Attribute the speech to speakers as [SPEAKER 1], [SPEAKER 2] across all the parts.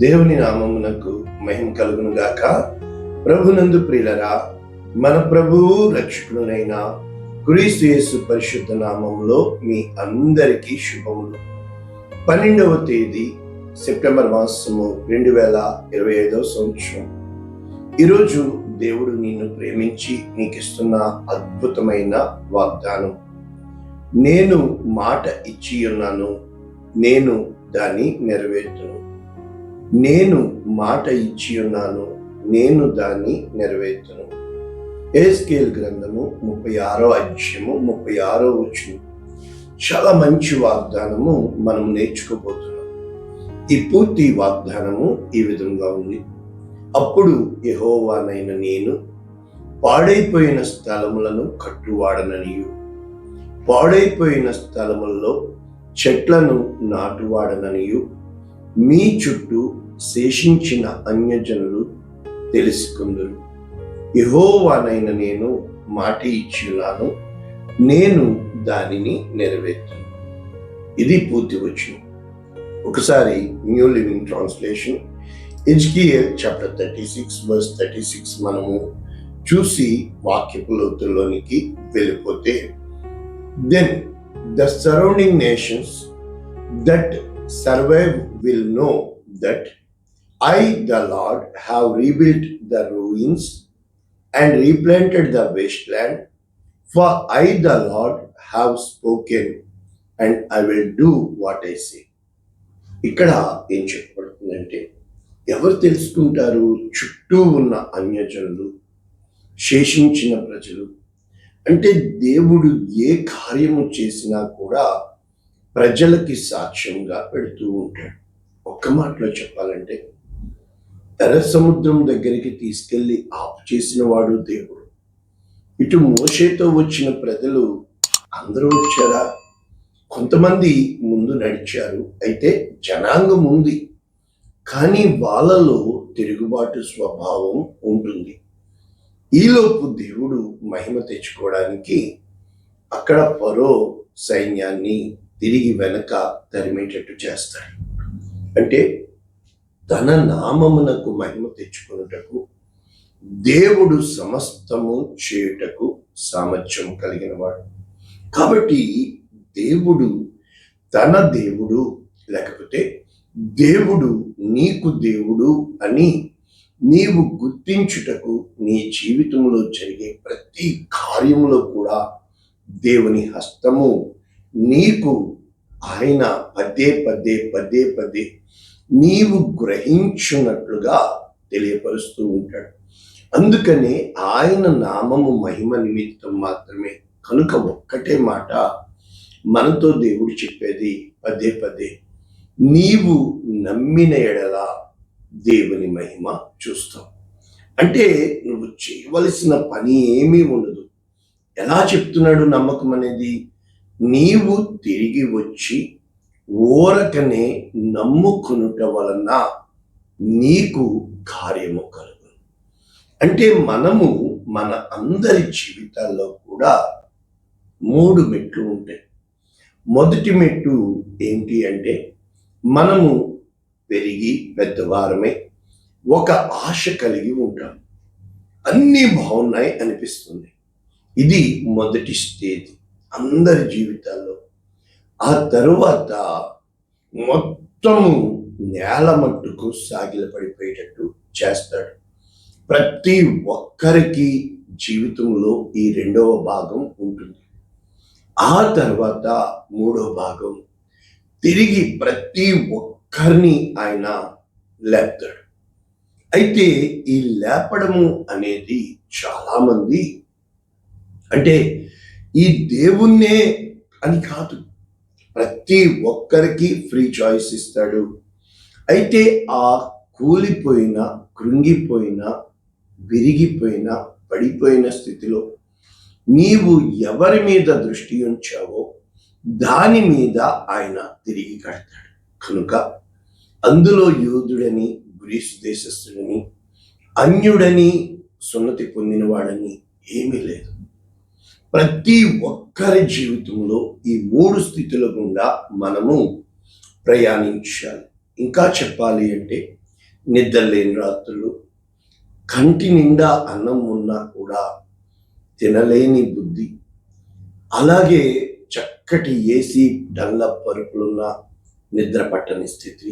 [SPEAKER 1] దేవుని నామమునకు మహిమ కలుగును గాక. ప్రభునందు ప్రియులరా, మన ప్రభువు రక్షకుడునైన క్రీస్తు యేసు పరిశుద్ధ నామములో మీ అందరికీ శుభములు. 12వ తేదీ సెప్టెంబర్ మాసము 2025 సంవత్సరం. ఈరోజు దేవుడు నిన్ను ప్రేమించి నీకిస్తున్న అద్భుతమైన వాగ్దానం. నేను మాట ఇచ్చి ఉన్నాను, నేను దాన్ని నెరవేర్చును. నేను మాట ఇచ్చి ఉన్నాను, నేను దాన్ని నెరవేర్చును. ఎహెజ్కేలు గ్రంథము 36వ అధ్యాయము 36వ వచనం. చాలా మంచి వాగ్దానము మనం నేర్చుకోబోతున్నాం. ఈ పూర్తి వాగ్దానము ఈ విధంగా ఉంది. అప్పుడు యెహోవానైన నేను పాడైపోయిన స్థలములను కట్టువాడననియు, పాడైపోయిన స్థలములలో చెట్లను నాటువాడననియు మీ చుట్టూ శేషించిన అన్యజనులు తెలుసుకుందురు. యెహోవానైన నేను మాట ఇచ్చినాను, నేను దానిని నెరవేర్చును. ఇది పూర్తి వచనం. ఒకసారి New Living Translation Ezekiel chapter 36 verse 36 మనము చూసి వాక్యపు లోతుల్లోనికి వెళ్ళిపోతే, then the surrounding nations that survive will know that I, the Lord, have rebuilt the ruins and replanted the wasteland, for I, the Lord, have spoken and I will do what I say. ఇక్కడ ఏం చెప్పబడుతుందంటే, ఎవరు తెలుసుకుంటారు? చుట్టూ ఉన్న అన్యజనులు, శేషించిన ప్రజలు. అంటే దేవుడు ఏ కార్యము చేసినా కూడా ప్రజలకి సాక్ష్యంగా పెడుతూ ఉంటాడు. ఒక్క మాటలో చెప్పాలంటే, ఎర్ర సముద్రం దగ్గరికి తీసుకెళ్లి ఆపు చేసిన వాడు దేవుడు. ఇటు మోషేతో వచ్చిన ప్రజలు అందరూ వచ్చారా? కొంతమంది ముందు నడిచారు, అయితే జనాంగం ఉంది, కానీ వాళ్ళలో తిరుగుబాటు స్వభావం ఉంటుంది. ఈలోపు దేవుడు మహిమ తెచ్చుకోవడానికి అక్కడ ఫరో సైన్యాన్ని తిరిగి వెనక తరిమేటట్టు చేస్తాడు. అంటే తన నామమునకు మహిమ తెచ్చుకొనుటకు, దేవుడు సమస్తము చేయుటకు సామర్థ్యం కలిగిన వాడు. కాబట్టి దేవుడు తన దేవుడు, లేకపోతే దేవుడు నీకు దేవుడు అని నీవు గుర్తించుటకు, నీ జీవితంలో జరిగే ప్రతి కార్యములో కూడా దేవుని హస్తము నీకు ఆయన పదే పదే నీవు గ్రహించున్నట్లుగా తెలియపరుస్తూ ఉంటాడు. అందుకనే ఆయన నామము మహిమ నిమిత్తం మాత్రమే. కనుక ఒక్కటే మాట మనతో దేవుడు చెప్పేది పదే, నీవు నమ్మిన ఎడల దేవుని మహిమ చూస్తావు. అంటే నువ్వు చేయవలసిన పని ఏమీ ఉండదు. ఎలా చెప్తున్నాడు నమ్మకం అనేది? నీవు తిరిగి వచ్చి ఓరకనే నమ్ముకొనుట వలన నీకు కార్యము కలుగు. అంటే మనము మన అందరి జీవితాల్లో కూడా 3 మెట్లు ఉంటాయి. మొదటి మెట్టు ఏంటి అంటే, మనము పెరిగి పెద్దవారమై ఒక ఆశ కలిగి ఉంటాం. అన్నీ బాగున్నాయి అనిపిస్తుంది. ఇది మొదటి స్టేజ్ అందరి జీవితాల్లో. ఆ తరువాత మొత్తము నేల మట్టుకు సాగిల పడిపోయేటట్టు చేస్తాడు. ప్రతి ఒక్కరికి జీవితంలో ఈ 2వ భాగం ఉంటుంది. ఆ తర్వాత 3వ భాగం తిరిగి ప్రతి ఒక్కరిని ఆయన లేపుతాడు. అయితే ఈ లేపడము అనేది చాలా మంది, అంటే ఈ దేవుణ్ణే అని కాదు, ప్రతి ఒక్కరికి ఫ్రీ చాయిస్ ఇస్తాడు. అయితే ఆ కూలిపోయిన, కృంగిపోయిన, విరిగిపోయిన, పడిపోయిన స్థితిలో నీవు ఎవరి మీద దృష్టి ఉంచావో దాని మీద ఆయన తిరిగి కడతాడు. కనుక అందులో యూదుడని, గ్రీసు దేశస్థుడని, అన్యుడని, సున్నతి పొందినవాడని ఏమీ లేదు. ప్రతి ఒక్కరి జీవితంలో ఈ 3 స్థితుల గుండా మనము ప్రయాణించాలి. ఇంకా చెప్పాలి అంటే, నిద్రలేని రాత్రులు, కంటి నిండా అన్నం ఉన్నా కూడా తినలేని బుద్ధి, అలాగే చక్కటి ఏసీ డల్ల పరుపులున్న నిద్ర పట్టని స్థితి,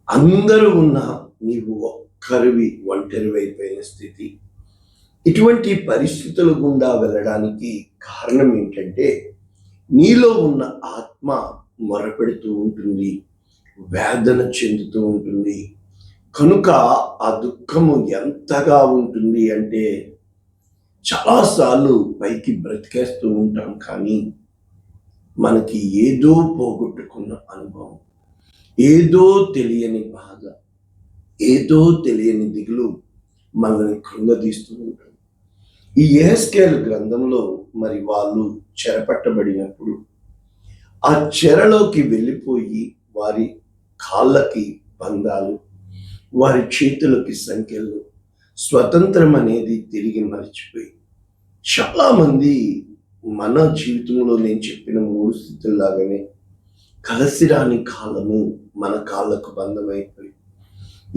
[SPEAKER 1] అందరూ ఉన్నా నీవు ఒక్కరివి ఒంటరివైపోయిన స్థితి. ఇటువంటి పరిస్థితుల గుండా వెళ్ళడానికి కారణం ఏంటంటే నీలో ఉన్న ఆత్మ మొరపెడుతూ ఉంటుంది, వేదన చెందుతూ ఉంటుంది. కనుక ఆ దుఃఖము ఎంతగా ఉంటుంది అంటే చాలాసార్లు పైకి బ్రతికేస్తూ ఉంటాం, కానీ మనకి ఏదో పోగొట్టుకున్న అనుభవం, ఏదో తెలియని బాధ, ఏదో తెలియని దిగులు మనల్ని కృంగదీస్తూ ఉంటుంది. ఈ యెహెజ్కేలు గ్రంథంలో మరి వాళ్ళు చెరపట్టబడినప్పుడు ఆ చెరలోకి వెళ్ళిపోయి వారి కాళ్ళకి బంధాలు, వారి చేతులకి సంఖ్యలు, స్వతంత్రం అనేది తిరిగి మర్చిపోయి చాలామంది మన జీవితంలో నేను చెప్పిన 3 స్థితుల్లాగానే కలసిరాని కాలము మన కాళ్ళకు బంధమైపోయి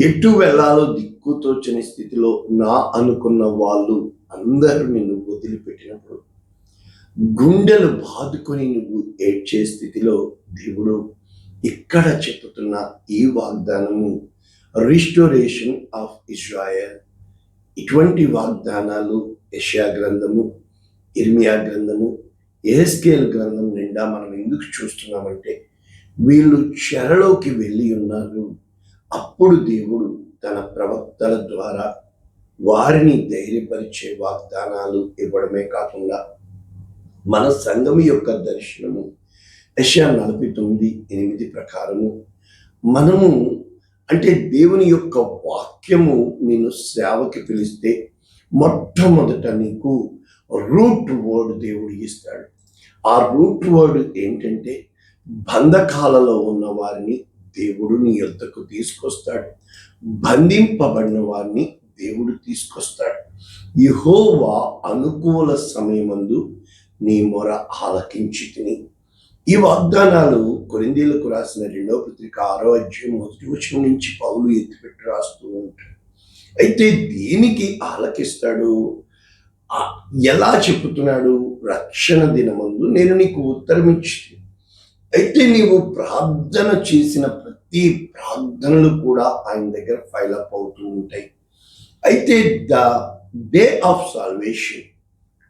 [SPEAKER 1] ఎటు వెళ్ళాలో దిక్కుతోచని స్థితిలో నా అనుకున్న వాళ్ళు అందరూ నిన్ను వదిలిపెట్టినప్పుడు గుండెలు బాదుకొని నువ్వు ఏడ్చే స్థితిలో దేవుడు ఇక్కడ చెప్పుతున్న ఈ వాగ్దానము రిస్టోరేషన్ ఆఫ్ ఇజ్రాయెల్. ఇటువంటి వాగ్దానాలు యెషయా గ్రంథము, ఇర్మియా గ్రంథము, యెహెజ్కేలు గ్రంథం నిండా మనం ఎందుకు చూస్తున్నామంటే వీళ్ళు చెరలోకి వెళ్ళి ఉన్నారు. అప్పుడు దేవుడు తన ప్రవక్తల ద్వారా వారిని ధైర్యపరిచే వాగ్దానాలు ఇవ్వడమే కాకుండా మన సంఘం యొక్క దర్శనము యెషయా 49:8 ప్రకారము మనము అంటే దేవుని యొక్క వాక్యము నిన్ను సేవకి పిలిస్తే మొట్టమొదట నీకు రూట్ వర్డ్ దేవుడు ఇస్తాడు. ఆ రూట్ వర్డ్ ఏంటంటే బంధకాలలో ఉన్న వారిని దేవుడు నీ యొద్దకు తీసుకొస్తాడు, బంధింపబడిన వారిని దేవుడు తీసుకొస్తాడు. యెహోవా అనుకూల సమయమందు నీ మొర ఆలకించితిని. ఈ వాగ్దానాలు కొరింథీయులకు రాసిన 2వ పత్రిక 6వ అధ్యాయం 1వ వచనం నుంచి పౌలు ఎత్తిపెట్టి రాస్తూ ఉంటాడు. అయితే దేనికి ఆలకిస్తాడు, ఎలా చెప్పుతున్నాడు? రక్షణ దినమందు నేను నీకు ఉత్తరం ఇచ్చి, అయితే నీవు ప్రార్థన చేసిన ప్రతి ప్రార్థనలు కూడా ఆయన దగ్గర ఫైల్ అప్ అవుతూ ఉంటాయి. అయితే ద డే ఆఫ్ సాల్వేషన్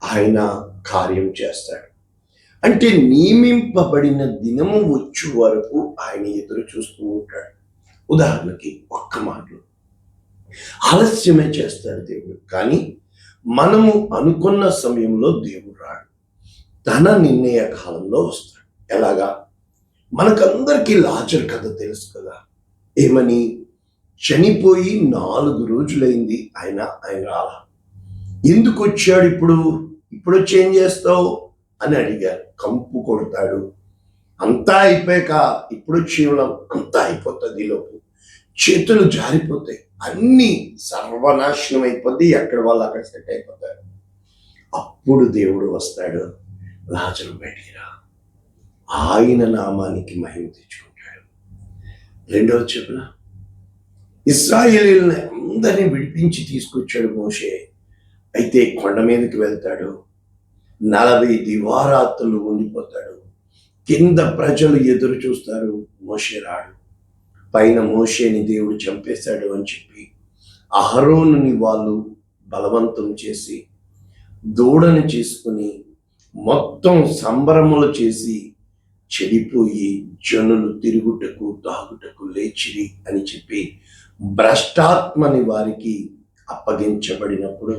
[SPEAKER 1] ఆయన కార్యం చేస్తాడు. అంటే నియమింపబడిన దినము వచ్చే వరకు ఆయన ఎదురు చూస్తూ ఉంటాడు. ఉదాహరణకి ఒక్క మాటలో ఆలస్యమే చేస్తాడు దేవుడు, కానీ మనము అనుకున్న సమయంలో దేవుడు రాడు, తన నిర్ణయ కాలంలో వస్తాడు. ఎలాగా? మనకందరికీ లాజరు కథ తెలుసు కదా. ఏమని? చనిపోయి 4 రోజులైంది, ఆయన రాలా. ఎందుకు వచ్చాడు ఇప్పుడు వచ్చి ఏం చేస్తావు అని అడిగారు. కంపు కొడతాడు, అంతా అయిపోయాక ఇప్పుడు జీవనం అంతా అయిపోతుంది, ఈలోపు చేతులు జారిపోతాయి, అన్ని సర్వనాశనం అయిపోద్ది, ఎక్కడ వాళ్ళు అక్కడ సెట్ అయిపోతారు. అప్పుడు దేవుడు వస్తాడు, లాజరు బయటికి రా, ఆయన నామానికి మహిమ తెచ్చుకుంటాడు. రెండవ చెప్పున ఇశ్రాయేలీయుల్ని అందరినీ విడిపించి తీసుకొచ్చాడు మోషే. అయితే కొండ మీదకి వెళ్తాడు, 40 దివారాత్రులు ఉండిపోతాడు. కింద ప్రజలు ఎదురు చూస్తారు, మోషే రాడు. పైన మోషేని దేవుడు చంపేశాడు అని చెప్పి అహరోనుని వాళ్ళు బలవంతం చేసి దూడని చేసుకుని మొత్తం సంబరములు చేసి చెడిపోయి జనులు తిరుగుటకు తాగుటకు లేచిరి అని చెప్పి భ్రష్టాత్మని వారికి అప్పగించబడినప్పుడు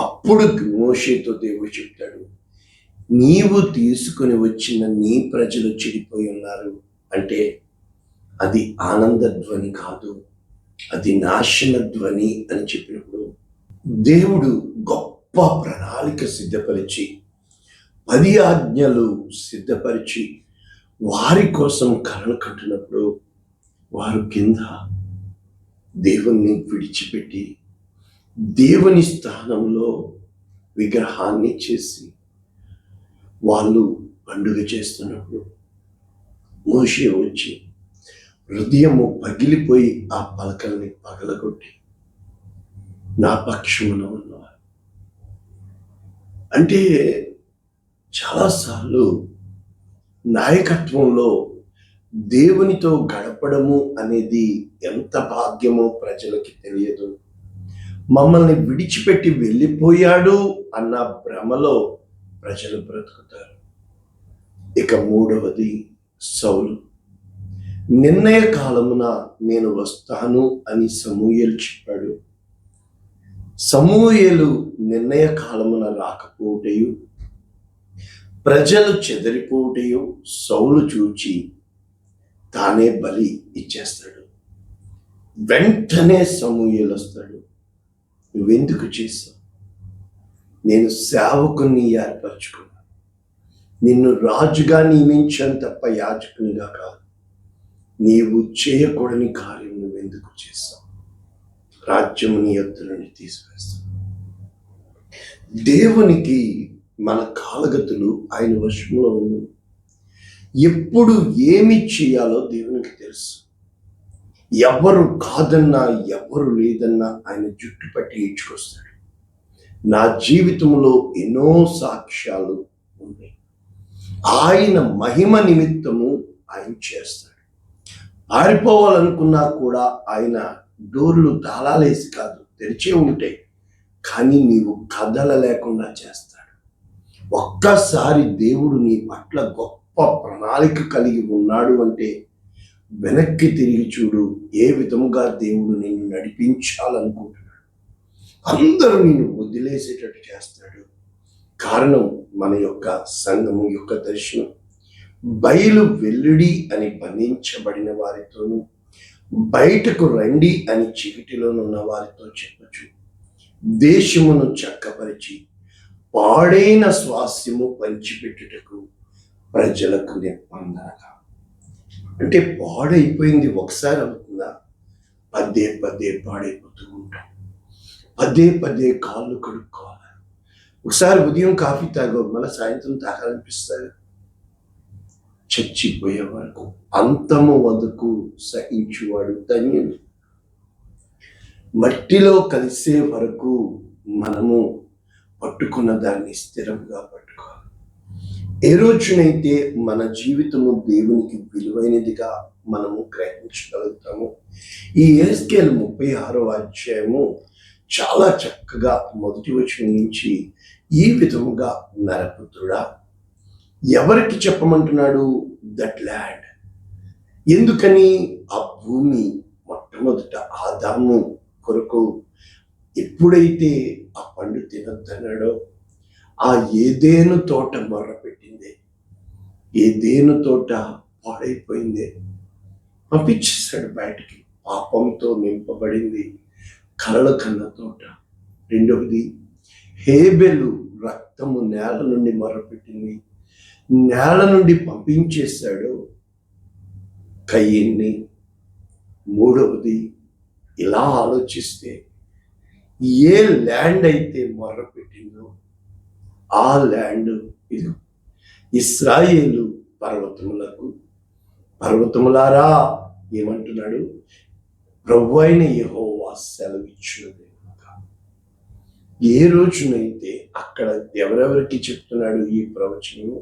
[SPEAKER 1] అప్పుడు మోషేతో దేవుడు చెప్తాడు, నీవు తీసుకుని వచ్చిన నీ ప్రజలు చెడిపోయి ఉన్నారు అంటే అది ఆనంద ధ్వని కాదు, అది నాశన ధ్వని అని చెప్పినప్పుడు దేవుడు గొప్ప ప్రణాళిక సిద్ధపరిచి 10 ఆజ్ఞలు సిద్ధపరిచి వారి కోసం కలలు కట్టినప్పుడు వారు కింద దేవుణ్ణి విడిచిపెట్టి దేవుని స్థానంలో విగ్రహాన్ని చేసి వాళ్ళు పండుగ చేస్తున్నప్పుడు మోషే వచ్చి హృదయము పగిలిపోయి ఆ పలకల్ని పగలగొట్టి నా పక్షమున ఉన్నవారు. అంటే చాలాసార్లు నాయకత్వంలో దేవునితో గడపడము అనేది ఎంత భాగ్యమో ప్రజలకి తెలియదు. మమ్మల్ని విడిచిపెట్టి వెళ్ళిపోయాడు అన్న భ్రమలో ప్రజలు బ్రతుకుతారు. ఇక మూడవది సౌలు. నిర్ణయ కాలమున నేను వస్తాను అని సమూయేలు చెప్పాడు. సమూయేలు నిర్ణయ కాలమున రాకపోవటయు, ప్రజలు చెదరిపోవటయు సౌలు చూచి తానే బలి ఇచ్చేస్తాడు. వెంటనే సమూయేలు వస్తాడు. నువ్వెందుకు చేశావు? నేను సేవకుని ఏర్పరచుకున్నాను, నిన్ను రాజుగా నియమించాను తప్ప యాజకునిగా కాదు. నీవు చేయకూడని కార్యం నువ్వెందుకు చేశావు? రాజ్యము నీ యొద్ద నుండి తీసివేస్తావు. దేవునికి మన కాలగతులు ఆయన వశంలో ఉన్నాయి. ఎప్పుడు ఏమి చేయాలో దేవునికి తెలుసు. ఎవరు కాదన్నా, ఎవరు లేదన్నా ఆయన జుట్టు పట్టి ఈడ్చుకొస్తాడు. నా జీవితంలో ఎన్నో సాక్ష్యాలు ఉన్నాయి. ఆయన మహిమ నిమిత్తము ఆయన చేస్తాడు. పారిపోవాలనుకున్నా కూడా ఆయన డోర్లు తాళాలేసి కాదు, తెరిచే ఉంటాయి, కానీ నీవు కదలలేకుండా చేస్తాడు. ఒక్కసారి దేవుడు నీ పట్ల గొప్ప ప్రణాళిక కలిగి ఉన్నాడు అంటే వెనక్కి తిరిగి చూడు, ఏ విధముగా దేవుడు నిన్ను నడిపించాలనుకుంటున్నాడు. అందరూ నిన్ను వదిలేసేటట్టు చేస్తాడు. కారణం మన యొక్క సంఘము యొక్క దర్శనం. బయలు వెల్లుడి అని బంధించబడిన వారితోనూ, బయటకు రండి అని చీకటిలోనున్న వారితో చెప్పచ్చు. దేశమును చక్కపరిచి పాడైన స్వాస్యము పంచిపెట్టుటకు ప్రజలకు నిబంధనగా. అంటే పాడైపోయింది ఒకసారి అవుతుందా? పదే పదే పాడైపోతూ ఉంటాం. పదే పదే కాళ్ళు కడుక్కోవాలి. ఒకసారి ఉదయం కాఫీ తాగో, మళ్ళీ సాయంత్రం తాగాలనిపిస్తుంది. చచ్చిపోయే వరకు, అంతము వద్దకు సహించువాడు ధన్యుడు. మట్టిలో కలిసే వరకు మనము పట్టుకున్న దాన్ని స్థిరంగా పట్టుకోవాలి. ఏ రోజునైతే మన జీవితము దేవునికి విలువైనదిగా మనము గ్రహించగలుగుతాము. ఈ యెహెజ్కేలు 36వ అధ్యాయము చాలా చక్కగా మొదటి వచనం నుంచి ఈ విధముగా, నరపుత్రుడా, ఎవరికి చెప్పమంటున్నాడు? That land. ఎందుకని? ఆ భూమి మొట్టమొదట ఆదాము కొరకు ఎప్పుడైతే ఆ పండు తినొద్దన్నాడో, ఆ ఏదేను తోట మొర్రపెట్టింది. ఏదేను తోట పాడైపోయింది, పంపించేశాడు బయటికి. పాపంతో నింపబడింది, కలల కన్న తోట. రెండవది, హేబెలు రక్తము నేల నుండి మొర్రపెట్టింది, నేల నుండి పంపించేశాడు కయ్యిన్ని. మూడవది, ఇలా ఆలోచిస్తే ఏ ల్యాండ్ అయితే మొర్రపెట్టిందో ఆ ల్యాండ్ ఇది. ఇశ్రాయేలు పర్వతములకు, పర్వతములారా ఏమంటున్నాడు? ప్రభువైన యెహోవా సెలవిచ్చినది. ఏ రోజునైతే అక్కడ ఎవరెవరికి చెప్తున్నాడు ఈ ప్రవచనము?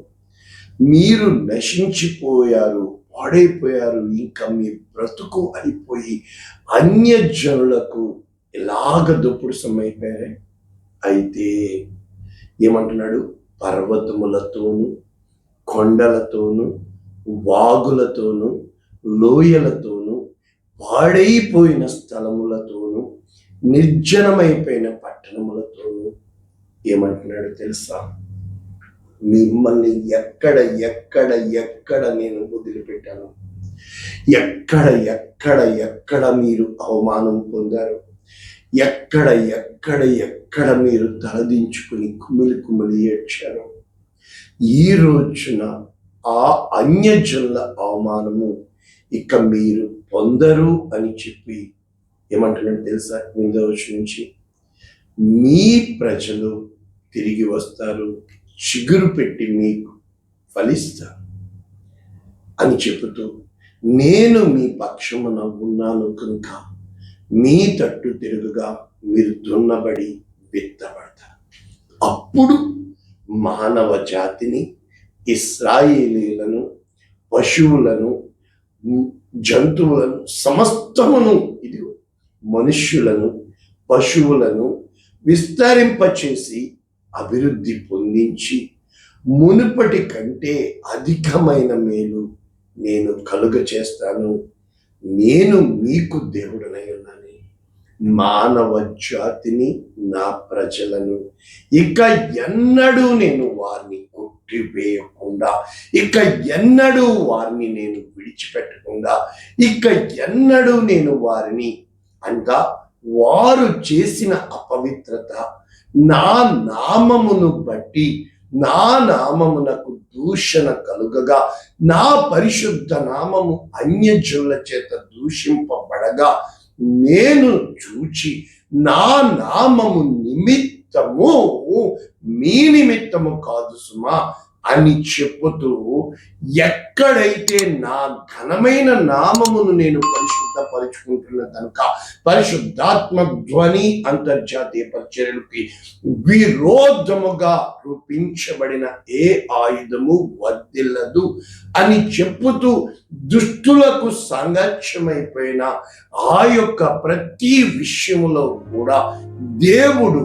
[SPEAKER 1] మీరు నశించిపోయారు, పాడైపోయారు, ఇంకా మీ బ్రతుకు అయిపోయి అన్యజనులకు ఇలాగ దొప్పుడు సమయపోయారే. అయితే ఏమంటున్నాడు? పర్వతములతోనూ, కొండలతోనూ, వాగులతోనూ, లోయలతోనూ, పాడైపోయిన స్థలములతోనూ, నిర్జనమైపోయిన పట్టణములతోనూ ఏమంటున్నాడు తెలుసా? మిమ్మల్ని ఎక్కడ ఎక్కడ ఎక్కడ నేను వదిలిపెట్టాను, ఎక్కడ ఎక్కడ ఎక్కడ మీరు అవమానం పొందారు, ఎక్కడ ఎక్కడ ఎక్కడ మీరు తలదించుకుని కుమిలి కుమిలి ఏడ్చారు, ఈ రోజున ఆ అన్యజనుల అవమానము ఇక మీరు పొందరు అని చెప్పి ఏమంటున్నాడు తెలుసా? 8వ వచనం నుంచి, మీ ప్రజలు తిరిగి వస్తారు, చిగురు పెట్టి మీకు ఫలిస్తారు అని చెబుతూ నేను మీ పక్షమున ఉన్నాను కనుక మీ తట్టు తిరుగుగా మీరు దున్నబడి విత్తబడతారు. అప్పుడు మానవ జాతిని, ఇశ్రాయేలీయులను, పశువులను, జంతువులను, సమస్తమును, ఇది మనుష్యులను, పశువులను విస్తరింపచేసి అభివృద్ధి పొందించి మునుపటి కంటే అధికమైన మేలు నేను కలుగ చేస్తాను. నేను మీకు దేవుడనై ఉన్నాను. మానవ జాతిని, నా ప్రజలను ఇక ఎన్నడూ నేను వారిని కొట్టివేయకుండా, ఇక ఎన్నడూ వారిని నేను విడిచిపెట్టకుండా, ఇక ఎన్నడూ నేను వారిని అనగా వారు చేసిన అపవిత్రత నా నామమును బట్టి, నా నామమునకు దూషణ కలుగగా, నా పరిశుద్ధ నామము అన్యజనుల చేత దూషింపబడగా నేను చూచి నా నామము నిమిత్తము, మీ నిమిత్తము కాదు సుమా అని చెప్పుతూ, ఎక్కడైతే నా ఘనమైన నామమును నేను పరిశుద్ధపరుచుకుంటున్న కనుక పరిశుద్ధాత్మ ధ్వని అంతర్జాతీయ పరిచర్యలకి విరోధముగా రూపించబడిన ఏ ఆయుధము వర్ధిల్లదు అని చెప్పుతూ, దుష్టులకు సంఘర్షమైపోయిన ఆ యొక్క ప్రతి విషయములో కూడా దేవుడు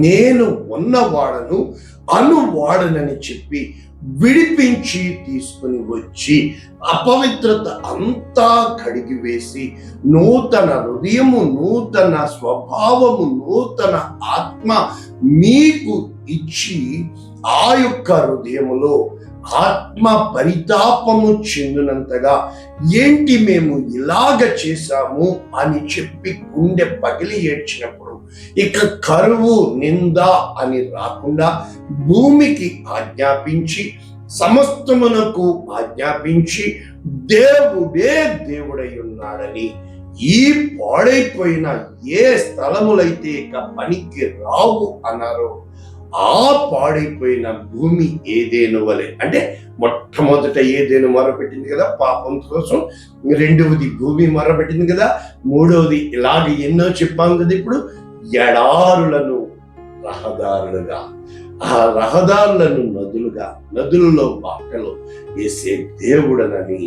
[SPEAKER 1] నేను ఉన్నవాడను అనువాడనని చెప్పి విడిపించి తీసుకుని వచ్చి అపవిత్రత అంతా కడిగి వేసి నూతన హృదయము, నూతన స్వభావము, నూతన ఆత్మ మీకు ఇచ్చి ఆ యొక్క హృదయములో ఆత్మ పరితాపము చెందినంతగా ఏంటి మేము ఇలాగ చేశాము అని చెప్పి గుండె పగిలి ఏడ్చినప్పుడు ఇక కరువు, నింద అని రాకుండా భూమికి ఆజ్ఞాపించి, సమస్తమునకు ఆజ్ఞాపించి దేవుడే దేవుడై ఉన్నాడని, ఈ పాడైపోయిన ఏ స్థలములైతే ఇక పనికి రావు అన్నారో ఆ పాడైపోయిన భూమి ఏదేను వలె, అంటే మొట్టమొదట ఏదేను మొరపెట్టింది కదా పాపం కోసం, రెండవది భూమి మొరపెట్టింది కదా, మూడవది ఇలాగ ఎన్నో చెప్పాం కదా, ఇప్పుడు ఎడారులను రహదారులుగా, ఆ రహదారులను నదులుగా, నదులలో బాటలు వేసే దేవుడనని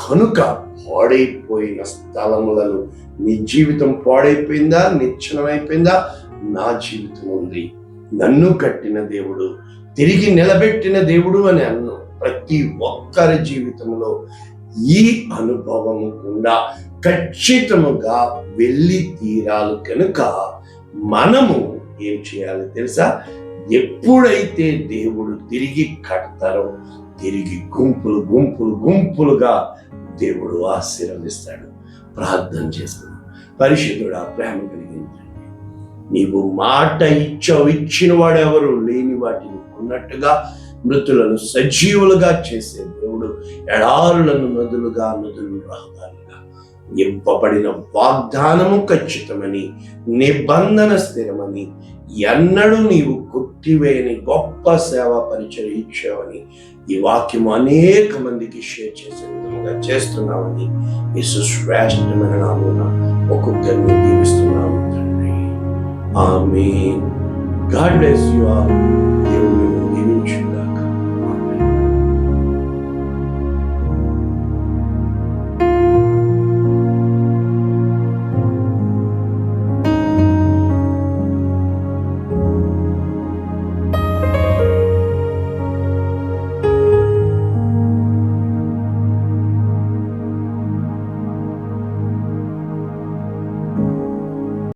[SPEAKER 1] కనుక పాడైపోయిన స్థలములను, నీ జీవితం పాడైపోయిందా, నిశ్చలమైపోయిందా? నా జీవితం ఉంది, నన్ను కట్టిన దేవుడు, తిరిగి నిలబెట్టిన దేవుడు అని అన్ను ప్రతి ఒక్కరి జీవితంలో ఈ అనుభవము కూడా ఖచ్చితముగా వెళ్ళి తీరాలి. కనుక మనము ఏం చేయాలి తెలుసా? ఎప్పుడైతే దేవుడు తిరిగి కడతారో, తిరిగి గుంపులు గుంపులు గుంపులుగా దేవుడు ఆశీర్వదిస్తాడు. ప్రార్థన చేస్తాడు. పరిశుద్ధుడా, ప్రేమ కలిగిన నీవు మాట ఇచ్చావు, ఇచ్చిన వాడెవరు లేని వాటిని ఉన్నట్టుగా మృతులను సజీవులుగా చేసే దేవుడు, ఎడారులను నదులుగా, నదులు రహదారులుగా, నింపబడిన వాగ్దానము ఖచ్చితమని, నిబంధన స్థిరమని, ఎన్నడూ నీవు కొట్టివేయని గొప్ప సేవా పరిచయం ఇచ్చావని, ఈ వాక్యము అనేక మందికి షేర్ చేసే విధంగా చేస్తున్నామని యేసు శ్రేష్టమైన నామమున ఒక్కొక్కరిని దీవిస్తున్నాము తండ్రి. ఆమేన్. God bless you all. దేవుడు దీవించు.